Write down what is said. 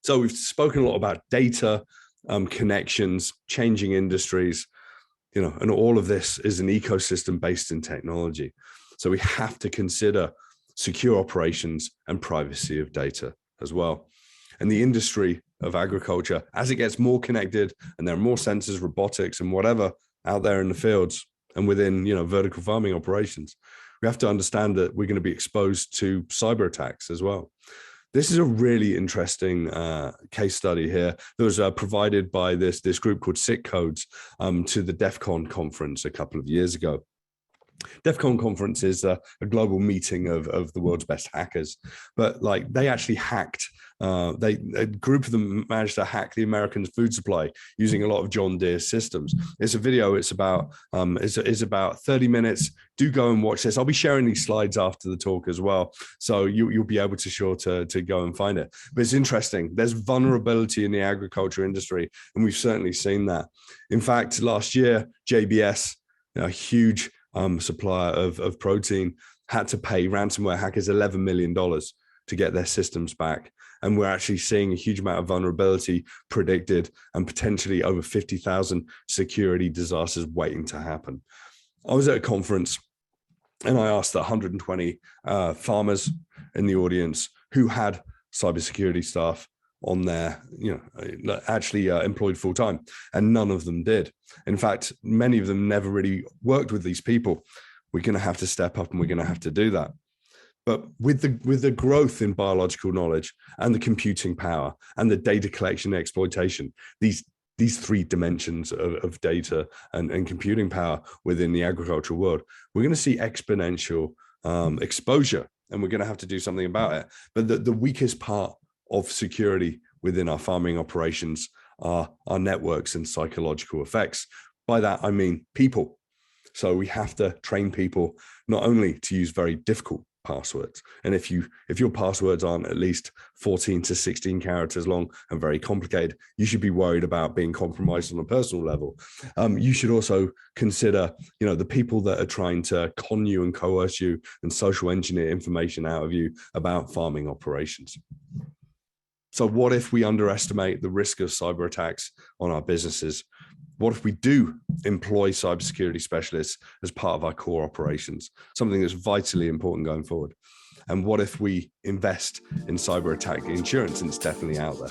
So we've spoken a lot about data, connections, changing industries, and all of this is an ecosystem based in technology. So we have to consider secure operations and privacy of data as well. And the industry of agriculture, as it gets more connected and there are more sensors, robotics and whatever out there in the fields and within, vertical farming operations, we have to understand that we're going to be exposed to cyber attacks as well. This is a really interesting case study here that was provided by this group called SIT Codes to the DEF CON conference a couple of years ago. DEF CON conference is a global meeting of the world's best hackers, but they actually hacked. A group of them managed to hack the American food supply using a lot of John Deere systems. It's a video. It's about 30 minutes. Do go and watch this. I'll be sharing these slides after the talk as well, so you'll be able to go and find it. But it's interesting. There's vulnerability in the agriculture industry, and we've certainly seen that. In fact, last year, JBS, a huge supplier of protein, had to pay ransomware hackers $11 million to get their systems back. And we're actually seeing a huge amount of vulnerability predicted and potentially over 50,000 security disasters waiting to happen. I was at a conference and I asked the 120 farmers in the audience who had cybersecurity staff on their, actually employed full time, and none of them did. In fact, many of them never really worked with these people. We're going to have to step up and we're going to have to do that. But with the growth in biological knowledge and the computing power and the data collection and exploitation, these three dimensions of data and computing power within the agricultural world, we're going to see exponential exposure, and we're going to have to do something about it. But the weakest part of security within our farming operations are our networks and psychological effects. By that, I mean people. So we have to train people not only to use very difficult passwords, and if your passwords aren't at least 14 to 16 characters long and very complicated, you should be worried about being compromised on a personal level. You should also consider, the people that are trying to con you and coerce you and social engineer information out of you about farming operations. So what if we underestimate the risk of cyber attacks on our businesses? What if we do employ cybersecurity specialists as part of our core operations, something that's vitally important going forward? And what if we invest in cyber attack insurance, and it's definitely out there?